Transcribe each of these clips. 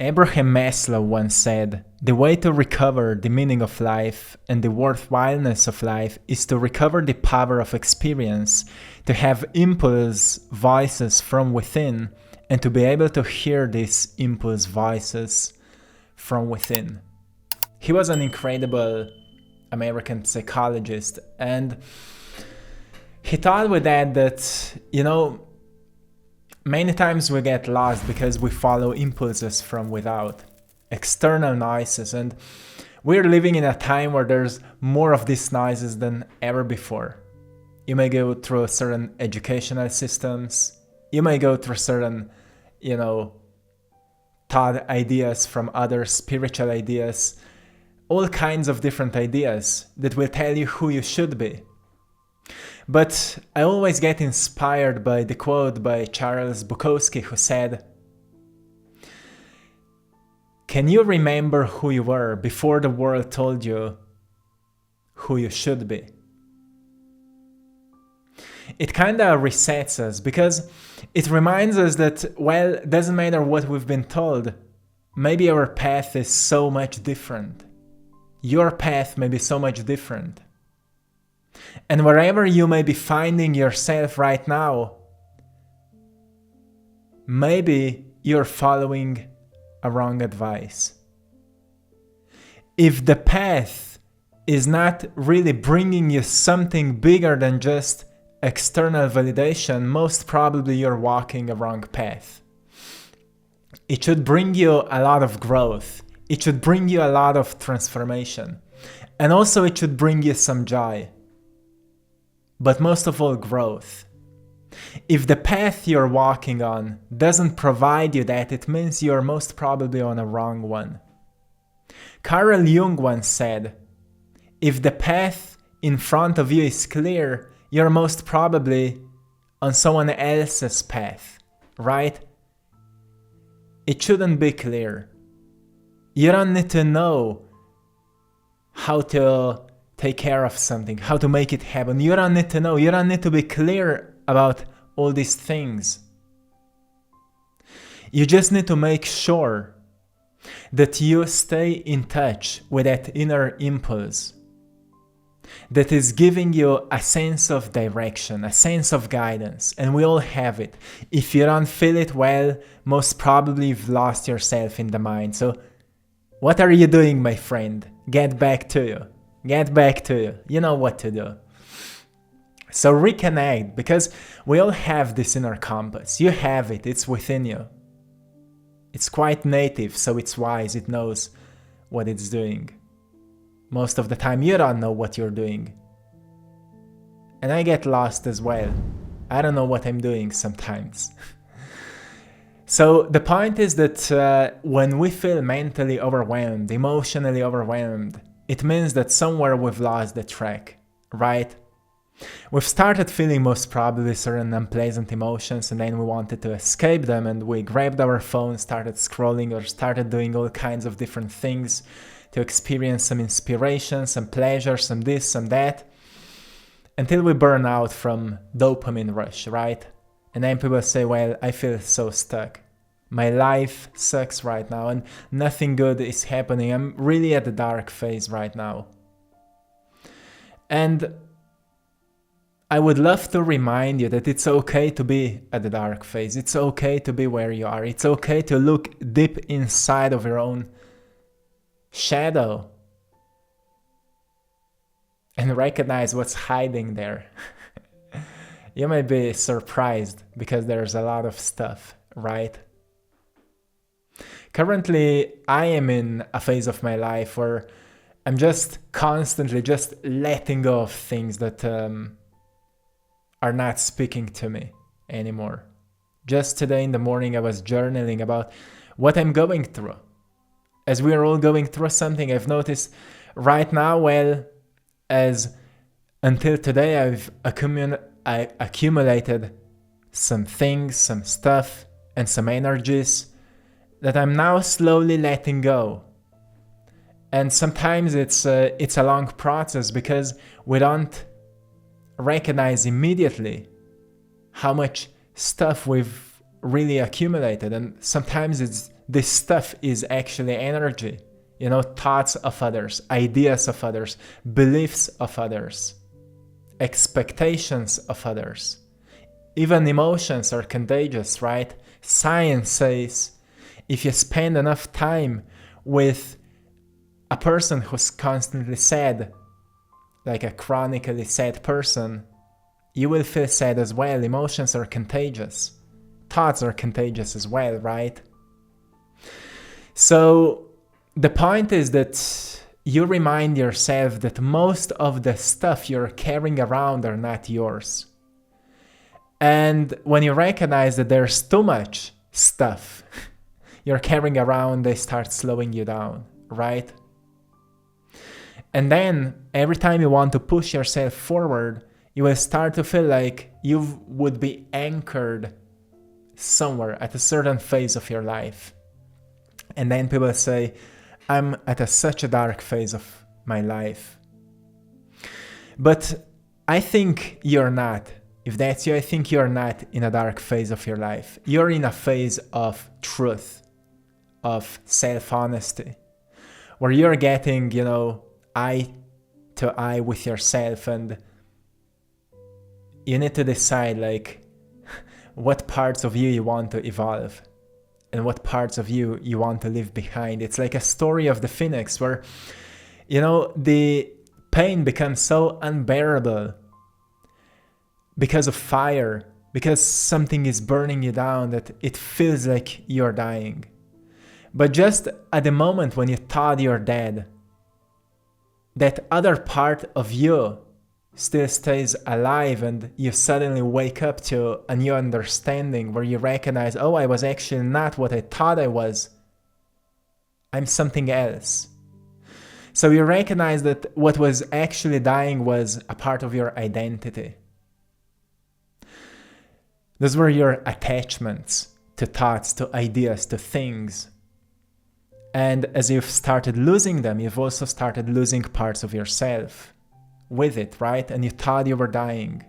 Abraham Maslow once said, "The way to recover the meaning of life and the worthwhileness of life is to recover the power of experience, to have impulse voices from within, and to be able to hear these impulse voices from within." He was an incredible American psychologist, and he taught with that, many times we get lost because we follow impulses from without, external noises, and we're living in a time where there's more of these noises than ever before. You may go through certain educational systems, you may go through certain, thought ideas from other spiritual ideas, all kinds of different ideas that will tell you who you should be. But I always get inspired by the quote by Charles Bukowski, who said, "Can you remember who you were before the world told you who you should be?" It kind of resets us because it reminds us that, well, it doesn't matter what we've been told. Maybe our path is so much different. Your path may be so much different. And wherever you may be finding yourself right now, maybe you're following a wrong advice. If the path is not really bringing you something bigger than just external validation, most probably you're walking a wrong path. It should bring you a lot of growth. It should bring you a lot of transformation. And also it should bring you some joy. But most of all, growth. If the path you're walking on doesn't provide you that, it means you're most probably on a wrong one. Carl Jung once said, "If the path in front of you is clear, you're most probably on someone else's path, right? It shouldn't be clear. You don't need to know how to take care of something, how to make it happen. You don't need to know. You don't need to be clear about all these things. You just need to make sure that you stay in touch with that inner impulse that is giving you a sense of direction, a sense of guidance, and we all have it. If you don't feel it, well, most probably you've lost yourself in the mind. So what are you doing, my friend? Get back to you. Get back to you. You know what to do. So reconnect, because we all have this inner compass. You have it. It's within you. It's quite native, so it's wise. It knows what it's doing. Most of the time you don't know what you're doing. And I get lost as well. I don't know what I'm doing sometimes. So the point is that when we feel mentally overwhelmed, emotionally overwhelmed, it means that somewhere we've lost the track, right? We've started feeling most probably certain unpleasant emotions, and then we wanted to escape them, and we grabbed our phone, started scrolling, or started doing all kinds of different things to experience some inspiration, some pleasure, some this, some that, until we burn out from dopamine rush, right? And then people say, well, I feel so stuck. My life sucks right now and nothing good is happening. I'm really at the dark phase right now. And I would love to remind you that it's okay to be at the dark phase. It's okay to be where you are. It's okay to look deep inside of your own shadow and recognize what's hiding there. You may be surprised because there's a lot of stuff, right? Currently, I am in a phase of my life where I'm just constantly just letting go of things that are not speaking to me anymore. Just today in the morning, I was journaling about what I'm going through. As we are all going through something, I've noticed right now, well, as until today, I've accumulated some things, some stuff, and some energies that I'm now slowly letting go. And sometimes it's a long process because we don't recognize immediately how much stuff we've really accumulated, and sometimes it's this stuff is actually energy. Thoughts of others, ideas of others, beliefs of others, expectations of others. Even emotions are contagious, right? Science says if you spend enough time with a person who's constantly sad, like a chronically sad person, you will feel sad as well. Emotions are contagious. Thoughts are contagious as well, right? So the point is that you remind yourself that most of the stuff you're carrying around are not yours. And when you recognize that there's too much stuff you're carrying around, they start slowing you down, right? And then every time you want to push yourself forward, you will start to feel like you would be anchored somewhere at a certain phase of your life. And then people say, I'm at such a dark phase of my life. But I think you're not. If that's you, I think you're not in a dark phase of your life. You're in a phase of truth, of self-honesty, where you're getting, eye to eye with yourself, and you need to decide what parts of you want to evolve and what parts of you want to leave behind. It's like a story of the phoenix where, the pain becomes so unbearable because of fire, because something is burning you down, that it feels like you're dying. But just at the moment when you thought you're dead, that other part of you still stays alive, and you suddenly wake up to a new understanding where you recognize, oh, I was actually not what I thought I was. I'm something else. So you recognize that what was actually dying was a part of your identity. Those were your attachments to thoughts, to ideas, to things. And as you've started losing them, you've also started losing parts of yourself with it, right? And you thought you were dying.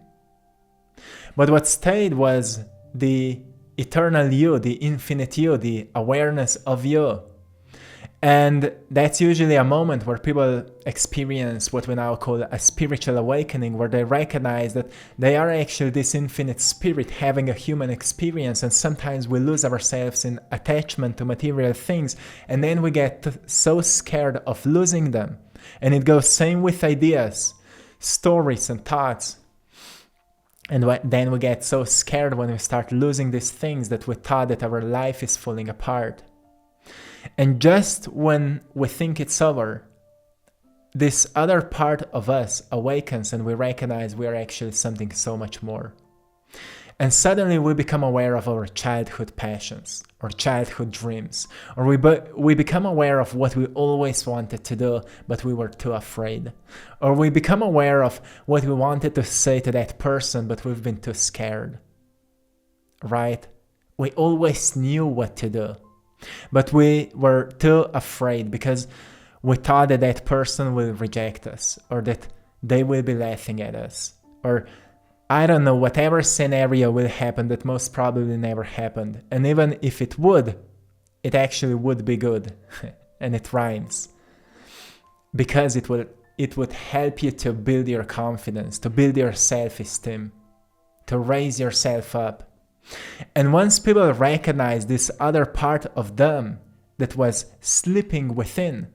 But what stayed was the eternal you, the infinite you, the awareness of you. And that's usually a moment where people experience what we now call a spiritual awakening, where they recognize that they are actually this infinite spirit having a human experience, and sometimes we lose ourselves in attachment to material things, and then we get so scared of losing them. And it goes same with ideas, stories and thoughts. And then we get so scared when we start losing these things that we thought that our life is falling apart. And just when we think it's over, this other part of us awakens and we recognize we are actually something so much more. And suddenly we become aware of our childhood passions or childhood dreams, or we become aware of what we always wanted to do, but we were too afraid. Or we become aware of what we wanted to say to that person, but we've been too scared. Right? We always knew what to do, but we were too afraid because we thought that that person will reject us, or that they will be laughing at us, or I don't know, whatever scenario will happen that most probably never happened. And even if it would, it actually would be good. And it rhymes. Because it would help you to build your confidence, to build your self-esteem, to raise yourself up. And once people recognize this other part of them that was sleeping within,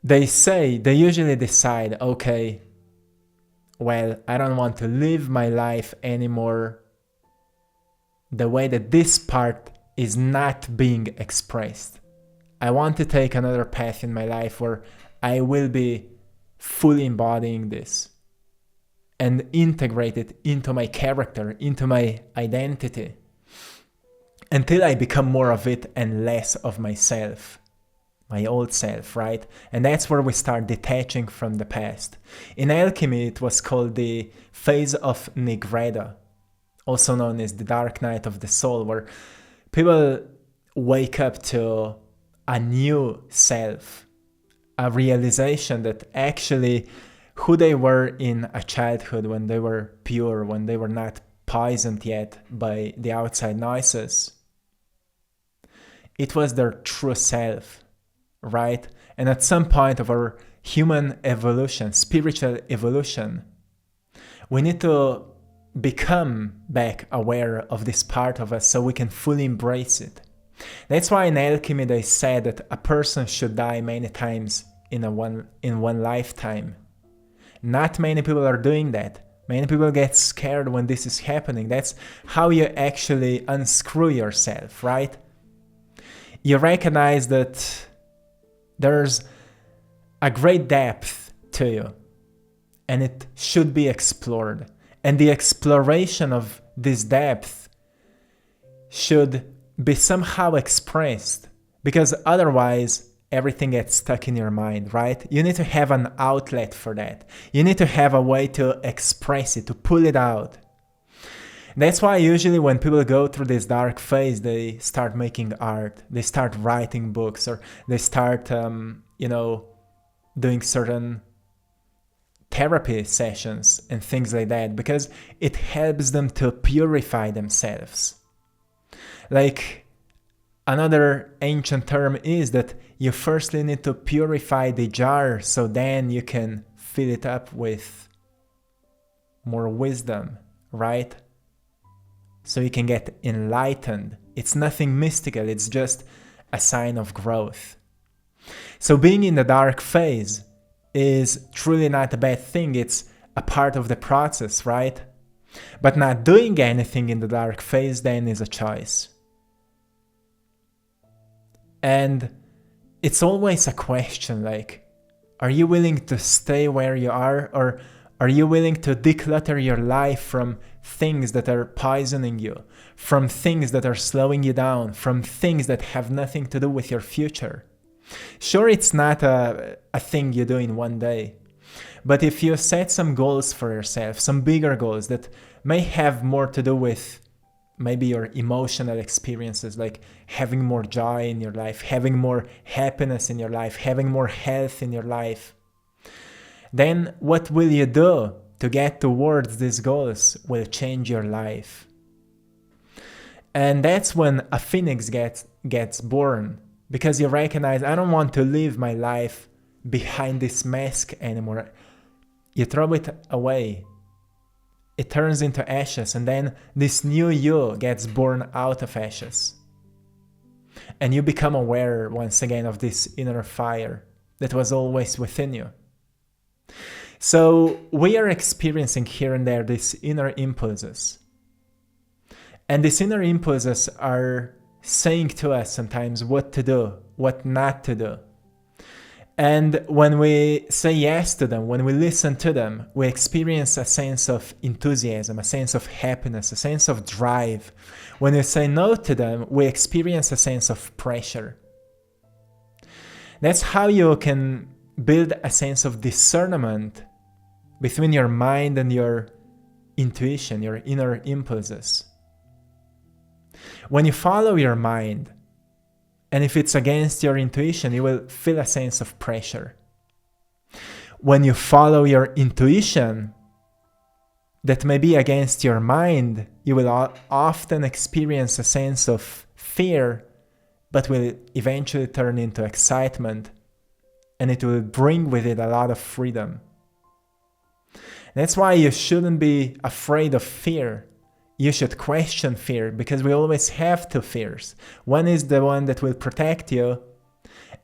they usually decide, okay, well, I don't want to live my life anymore the way that this part is not being expressed. I want to take another path in my life where I will be fully embodying this and integrate it into my character, into my identity, until I become more of it and less of myself. My old self, right? And that's where we start detaching from the past. In alchemy, it was called the phase of Nigreda, also known as the dark night of the soul, where people wake up to a new self, a realization that actually who they were in a childhood when they were pure, when they were not poisoned yet by the outside noises, It was their true self, right? And at some point of our human evolution, spiritual evolution, we need to become back aware of this part of us so we can fully embrace it. That's why in alchemy they said that a person should die many times in one lifetime. Not many people are doing that. Many people get scared when this is happening. That's how you actually unscrew yourself, right? You recognize that there's a great depth to you, and it should be explored. And the exploration of this depth should be somehow expressed, because otherwise everything gets stuck in your mind, right? You need to have an outlet for that. You need to have a way to express it, to pull it out. That's why usually when people go through this dark phase, they start making art, they start writing books, or they start, doing certain therapy sessions and things like that, because it helps them to purify themselves. Like, another ancient term is that you firstly need to purify the jar so then you can fill it up with more wisdom, right? So you can get enlightened. It's nothing mystical, it's just a sign of growth. So being in the dark phase is truly not a bad thing, it's a part of the process, right? But not doing anything in the dark phase then is a choice. And it's always a question, like, are you willing to stay where you are, or are you willing to declutter your life from things that are poisoning you, from things that are slowing you down, from things that have nothing to do with your future? Sure, it's not a thing you do in one day, but if you set some goals for yourself, some bigger goals that may have more to do with maybe your emotional experiences, like having more joy in your life, having more happiness in your life, having more health in your life, then what will you do to get towards these goals will change your life. And that's when a phoenix gets born, because you recognize, I don't want to live my life behind this mask anymore. You throw it away. It turns into ashes, and then this new you gets born out of ashes. And you become aware once again of this inner fire that was always within you. So we are experiencing here and there these inner impulses. And these inner impulses are saying to us sometimes what to do, what not to do. And when we say yes to them, when we listen to them, we experience a sense of enthusiasm, a sense of happiness, a sense of drive. When we say no to them, we experience a sense of pressure. That's how you can build a sense of discernment between your mind and your intuition, your inner impulses. When you follow your mind, and if it's against your intuition, you will feel a sense of pressure. When you follow your intuition that may be against your mind, you will often experience a sense of fear, but will eventually turn into excitement, and it will bring with it a lot of freedom. That's why you shouldn't be afraid of fear. You should question fear, because we always have two fears. One is the one that will protect you,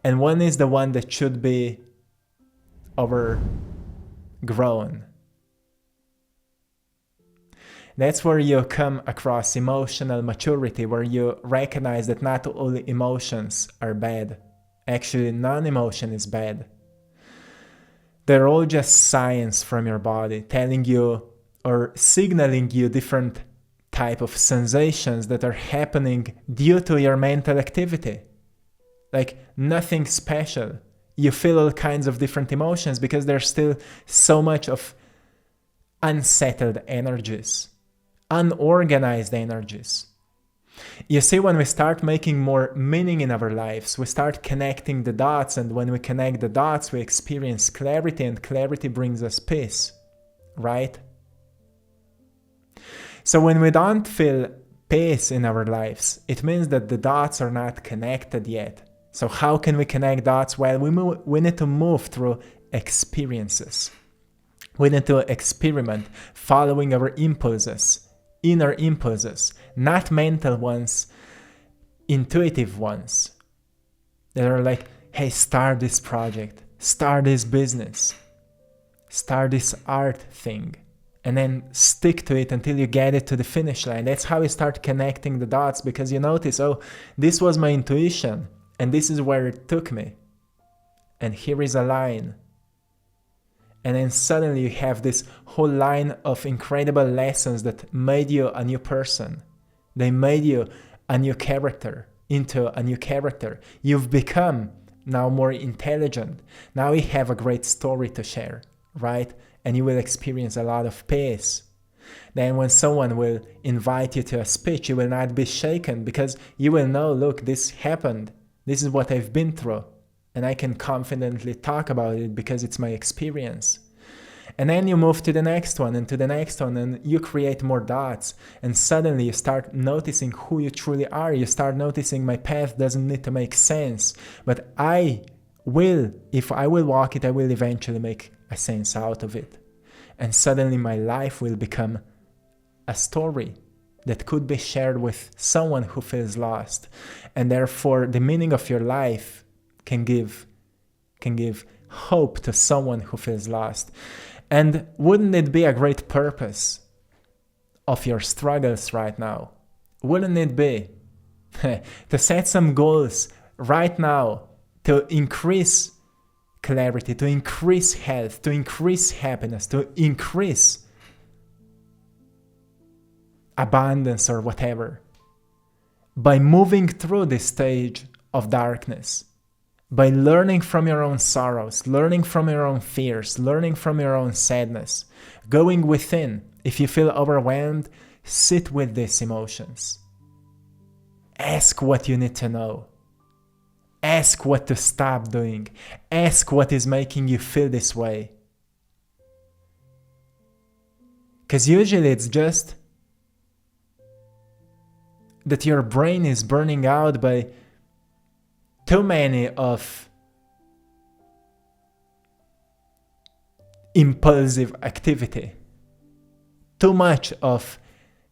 and one is the one that should be overgrown. That's where you come across emotional maturity, where you recognize that not all emotions are bad. Actually, non-emotion is bad. They're all just signs from your body telling you or signaling you different type of sensations that are happening due to your mental activity. Like nothing special. You feel all kinds of different emotions because there's still so much of unsettled energies, unorganized energies. You see, when we start making more meaning in our lives, we start connecting the dots, and when we connect the dots, we experience clarity, and clarity brings us peace, right? So when we don't feel pace in our lives. It means that the dots are not connected yet. So how can we connect dots? Well, we need to move through experiences. We need to experiment following our impulses, inner impulses, not mental ones, intuitive ones that are like, hey, start this project, start this business, start this art thing, and then stick to it until you get it to the finish line. That's how you start connecting the dots, because you notice, oh, this was my intuition and this is where it took me. And here is a line. And then suddenly you have this whole line of incredible lessons that made you a new person. They made you a new character, into a new character. You've become now more intelligent. Now you have a great story to share, right? And you will experience a lot of peace. Then when someone will invite you to a speech, you will not be shaken, because you will know, look, this happened. This is what I've been through. And I can confidently talk about it because it's my experience. And then you move to the next one and to the next one, and you create more dots. And suddenly you start noticing who you truly are. You start noticing, my path doesn't need to make sense, but if I will walk it, I will eventually make a sense out of it. And suddenly my life will become a story that could be shared with someone who feels lost. And therefore the meaning of your life can give hope to someone who feels lost. And wouldn't it be a great purpose of your struggles right now? Wouldn't it be to set some goals right now to increase clarity, to increase health, to increase happiness, to increase abundance or whatever, by moving through this stage of darkness, by learning from your own sorrows, learning from your own fears, learning from your own sadness, going within. If you feel overwhelmed, sit with these emotions. Ask what you need to know. Ask what to stop doing. Ask what is making you feel this way. Because usually it's just that your brain is burning out by too many of impulsive activity, too much of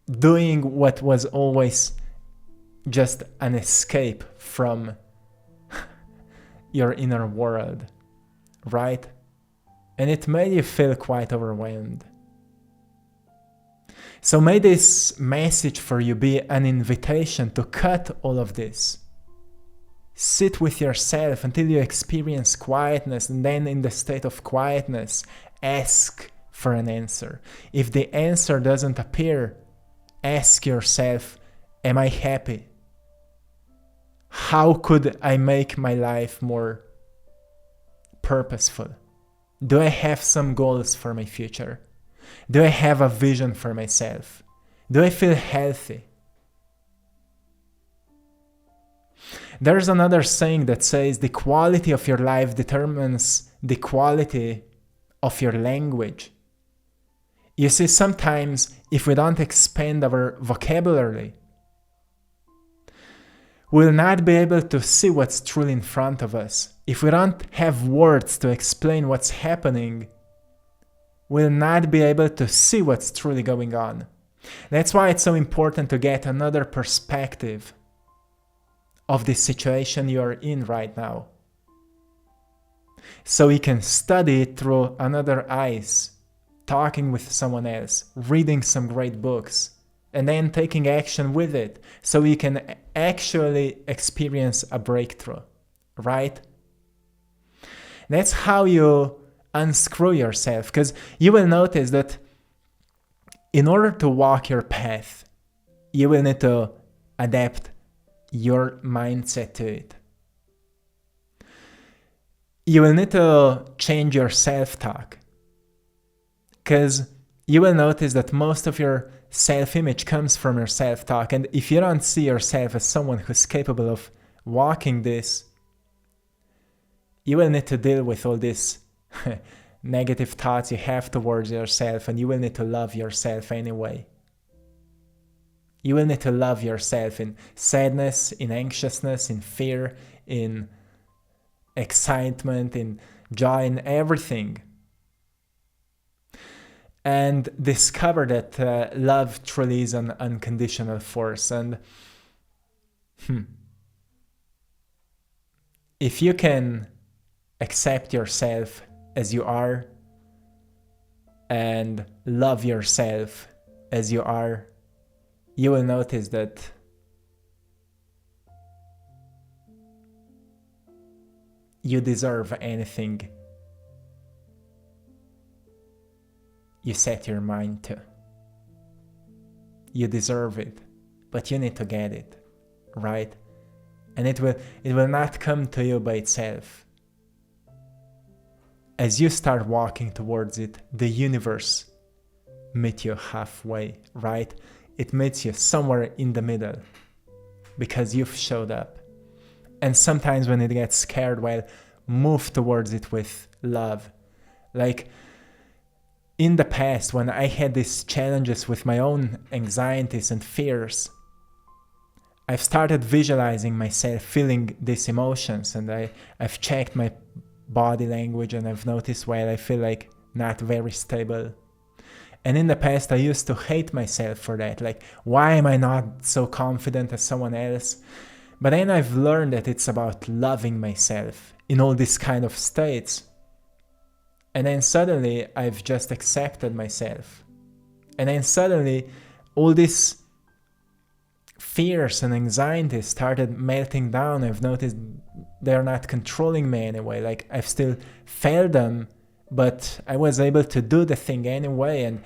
doing what was always just an escape from your inner world, right? And it made you feel quite overwhelmed. So may this message for you be an invitation to cut all of this. Sit with yourself until you experience quietness, and then in the state of quietness, ask for an answer. If the answer doesn't appear, ask yourself, am I happy? How could I make my life more purposeful? Do I have some goals for my future? Do I have a vision for myself? Do I feel healthy? There's another saying that says the quality of your life determines the quality of your language. You see, sometimes if we don't expand our vocabulary, we'll not be able to see what's truly in front of us. If we don't have words to explain what's happening, we'll not be able to see what's truly going on. That's why it's so important to get another perspective of the situation you're in right now, so you can study it through another eyes, talking with someone else, reading some great books, and then taking action with it, so you can actually experience a breakthrough, right? That's how you unscrew yourself, because you will notice that in order to walk your path, you will need to adapt your mindset to it. You will need to change your self-talk, because you will notice that most of your self-image comes from your self-talk. And if you don't see yourself as someone who's capable of walking this, you will need to deal with all these negative thoughts you have towards yourself, and you will need to love yourself anyway. You will need to love yourself in sadness, in anxiousness, in fear, in excitement, in joy, in everything. And discover that love truly is an unconditional force. And if you can accept yourself as you are and love yourself as you are, you will notice that you deserve anything you set your mind to. You deserve it, but you need to get it, right? And it will not come to you by itself. As you start walking towards it, the universe meets you halfway, right? It meets you somewhere in the middle because you've showed up. And sometimes when it gets scared, well, move towards it with love. Like in the past, when I had these challenges with my own anxieties and fears, I've started visualizing myself feeling these emotions, and I've checked my body language and I've noticed, well, I feel like not very stable. And in the past, I used to hate myself for that. Like, why am I not so confident as someone else? But then I've learned that it's about loving myself in all these kind of states. And then suddenly I've just accepted myself. And then suddenly all these fears and anxieties started melting down. I've noticed they're not controlling me anyway. Like I've still felt them, but I was able to do the thing anyway,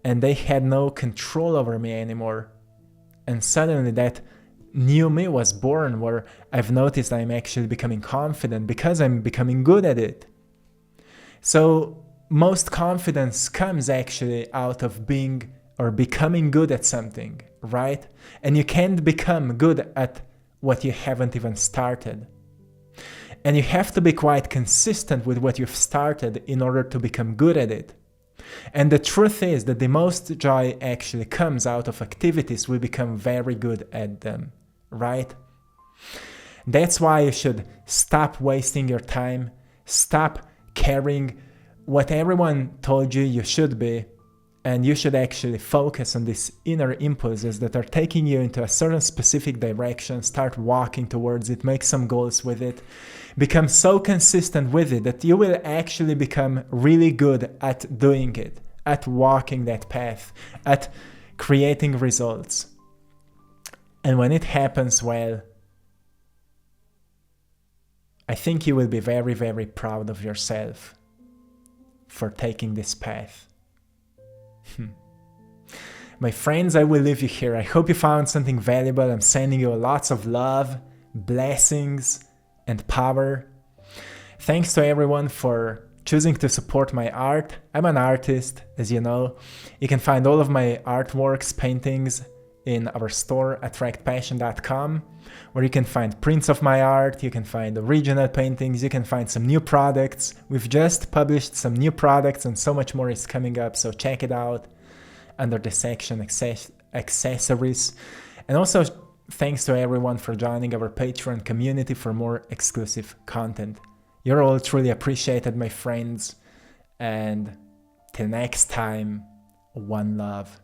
and they had no control over me anymore. And suddenly that new me was born, where I've noticed I'm actually becoming confident because I'm becoming good at it. So most confidence comes actually out of being or becoming good at something, right? And you can't become good at what you haven't even started. And you have to be quite consistent with what you've started in order to become good at it. And the truth is that the most joy actually comes out of activities we become very good at them, right? That's why you should stop wasting your time, stop caring what everyone told you should be, and you should actually focus on these inner impulses that are taking you into a certain specific direction. Start walking towards it, make some goals with it, become so consistent with it that you will actually become really good at doing it, at walking that path, at creating results. And when it happens, well, I think you will be very, very proud of yourself for taking this path. My friends, I will leave you here. I hope you found something valuable. I'm sending you lots of love, blessings, and power. Thanks to everyone for choosing to support my art. I'm an artist, as you know. You can find all of my artworks, paintings in our store, AttractPassion.com, where you can find prints of my art, you can find original paintings, you can find some new products. We've just published some new products and so much more is coming up, so check it out under the section accessories. And also thanks to everyone for joining our Patreon community for more exclusive content. You're all truly appreciated, my friends, and till next time, one love.